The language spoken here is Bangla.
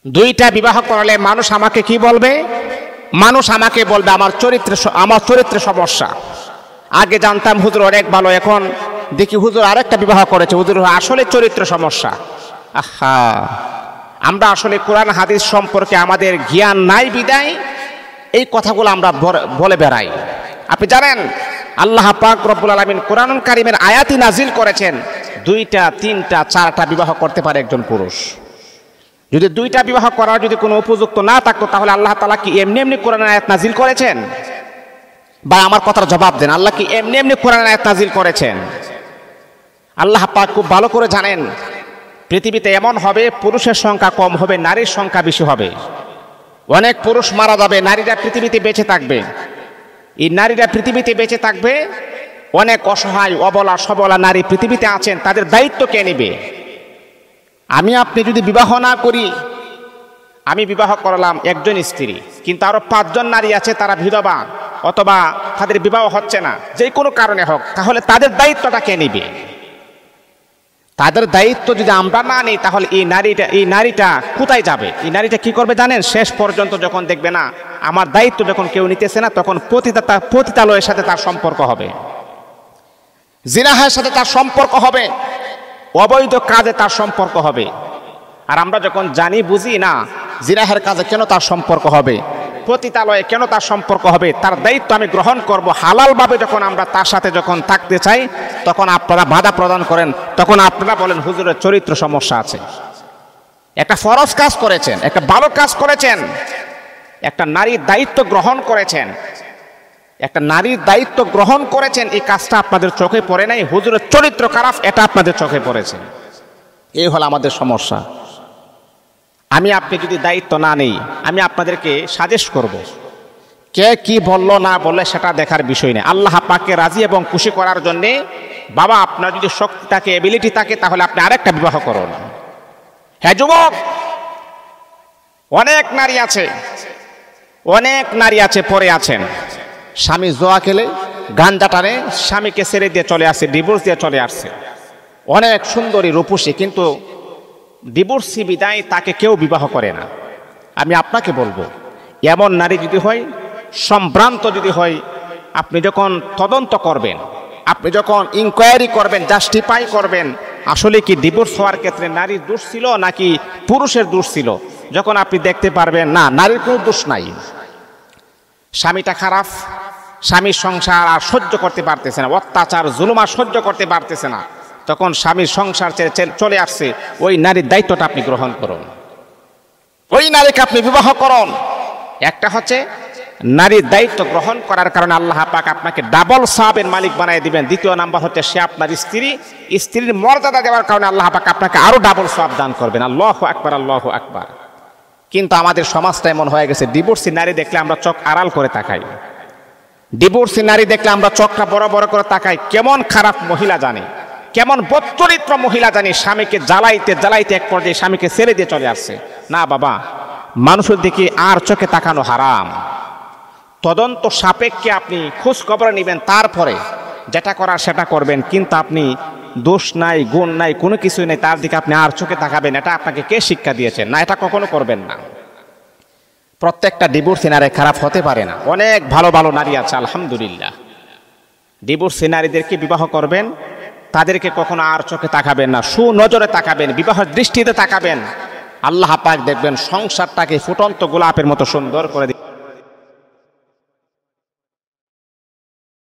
দুইটা বিবাহ করলে মানুষ আমাকে কি বলবে? মানুষ আমাকে বলবে আমার চরিত্রে সমস্যা। আগে জানতাম হুজুর অনেক ভালো, এখন দেখি হুজুর আরেকটা বিবাহ করেছে, হুজুর আসলে চরিত্র সমস্যা। আহা, আমরা আসলে কোরআন হাদিস সম্পর্কে আমাদের জ্ঞান নাই বিদায় এই কথাগুলো আমরা বলে বেড়াই। আপনি জানেন আল্লাহ পাক রব্বুল আলামিন কোরআনুল কারীমের আয়াতি নাজিল করেছেন, 2টা 3টা 4টা বিবাহ করতে পারে একজন পুরুষ। যদি 2টা বিবাহ করার যদি কোনো উপযুক্ত না থাকতো তাহলে আল্লাহ তাআলা কি এমনি এমনি কোরআনের আয়াত নাজিল করেছেন? বা আমার কথার জবাব দেন, আল্লাহ কি এমনি এমনি কোরআনের আয়াত নাজিল করেছেন? আল্লাহ পাক খুব ভালো করে জানেন পৃথিবীতে এমন হবে পুরুষের সংখ্যা কম হবে, নারীর সংখ্যা বেশি হবে। অনেক পুরুষ মারা যাবে, নারীরা পৃথিবীতে বেঁচে থাকবে। এই নারীরা পৃথিবীতে বেঁচে থাকবে, অনেক অসহায় অবলা সবলা নারী পৃথিবীতে আছেন, তাদের দায়িত্ব কে নেবে? আমি আপনি যদি বিবাহ না করি, আমি বিবাহ করলাম একজন স্ত্রী, কিন্তু আরো 5 জন নারী আছে তারা বিধবা অথবা তাদের বিবাহ হচ্ছে না, যে কোনো কারণে হোক, তাহলে তাদের দায়িত্বটা কে নেবে? তাদের দায়িত্ব যদি আমরা না নিই তাহলে এই নারীটা কোথায় যাবে? এই নারীটা কি করবে জানেন? শেষ পর্যন্ত যখন দেখবে না আমার দায়িত্ব যখন কেউ নিতেছে না, তখন পতিতালয়ের সাথে তার সম্পর্ক হবে, জিনাহের সাথে তার সম্পর্ক হবে, অবৈধ কাজে তার সম্পর্ক হবে। আর আমরা যখন জানি বুঝি না জিনাহের কাজে কেন তার সম্পর্ক হবে, পতিতালয়ে কেন তার সম্পর্ক হবে, তার দায়িত্ব আমি গ্রহণ করব হালালভাবে, যখন আমরা তার সাথে যখন থাকতে চাই তখন আপনারা বাধা প্রদান করেন, তখন আপনারা বলেন হুজুরের চরিত্র সমস্যা আছে। একটা ফরজ কাজ করেছেন, একটা ভালো কাজ করেছেন, একটা নারীর দায়িত্ব গ্রহণ করেছেন, একটা নারীর দায়িত্ব গ্রহণ করেছেন, এই কাজটা আপনাদের চোখে পড়ে নাই, হুজুরের চরিত্র খারাপ এটা আপনাদের চোখে পড়েছে। এই হলো আমাদের সমস্যা। আমি আপনি যদি দায়িত্ব না নেই, আমি আপনাদেরকে সাজেস্ট করব, কে কি বললো না বললে সেটা দেখার বিষয় নেই। আল্লাহ পাককে রাজি এবং খুশি করার জন্যে বাবা আপনার যদি শক্তি থাকে, এবিলিটি থাকে, তাহলে আপনি আরেকটা বিবাহ করুন। হ্যাঁ যুবক, অনেক নারী আছে পড়ে আছেন, স্বামী জোয়া খেলে গাঞ্জা টানে স্বামীকে ছেড়ে দিয়ে চলে আসছে, ডিভোর্স দিয়ে চলে আসছে, অনেক সুন্দরী রূপসী, কিন্তু ডিভোর্সি বিদায় তাকে কেউ বিবাহ করে না। আমি আপনাকে বলবো, এমন নারী যদি হয়, সম্ভ্রান্ত যদি হয়, আপনি যখন তদন্ত করবেন, আপনি যখন ইনকোয়ারি করবেন, জাস্টিফাই করবেন আসলে কি ডিভোর্স হওয়ার ক্ষেত্রে নারীর দোষ ছিল নাকি পুরুষের দোষ ছিল, যখন আপনি দেখতে পারবেন না নারীর কোনো দোষ নাই, স্বামীটা খারাপ, স্বামীর সংসার আর সহ্য করতে পারতেছে না, অত্যাচার জুলুম আর সহ্য করতে পারতেছে না, তখন স্বামীর সংসার ছেড়ে চলে আসছে, ওই নারীর দায়িত্বটা আপনি গ্রহণ করুন, ওই নারীকে আপনি বিবাহ করুন। একটা হচ্ছে নারীর দায়িত্ব গ্রহণ করার কারণে আল্লাহ পাক আপনাকে ডাবল সওয়াবের মালিক বানিয়ে দিবেন। দ্বিতীয় নাম্বার হচ্ছে সে আপনার স্ত্রীর মর্যাদা দেওয়ার কারণে আল্লাহ পাক আপনাকে আরো ডাবল সওয়াব দান করবেন। আল্লাহু আকবার, আল্লাহু আকবার। কিন্তু আমাদের সমাজটা এমন হয়ে গেছে, ডিভোর্সি নারী দেখলে আমরা চোখ আড়াল করে তাকাই, ডিভোর্সি নারী দেখলে আমরা চোখটা বড় বড় করে তাকাই। কেমন খারাপ মহিলা জানি, কেমন বদচরিত্র মহিলা জানি, স্বামীকে জ্বালাইতে এক পর্যায়ে স্বামীকে ছেড়ে দিয়ে চলে আসছে। না বাবা, মানুষের দিকে আর চোখে তাকানো হারাম। তদন্ত সাপেক্ষে আপনি খোঁজ খবর নেবেন, তারপরে যেটা করার সেটা করবেন, কিন্তু আপনি দোষ নাই, গুণ নাই, কোনো কিছুই নেই, তার দিকে আপনি আর চোখে তাকাবেন, এটা আপনাকে কে শিক্ষা দিয়েছেন? না, এটা কখনো করবেন না। প্রত্যেকটা ডিভোর্সি নারী খারাপ হতে পারে না, অনেক ভালো ভালো নারী আছে আলহামদুলিল্লাহ। ডিভোর্সি নারীদেরকে বিবাহ করবেন, তাদেরকে কখনো আর চোখে তাকাবেন না, সুনজরে তাকাবেন, বিবাহের দৃষ্টিতে তাকাবেন। আল্লাহ পাক দেখবেন সংসারটাকে ফুটন্ত গোলাপের মতো সুন্দর করে দিবেন।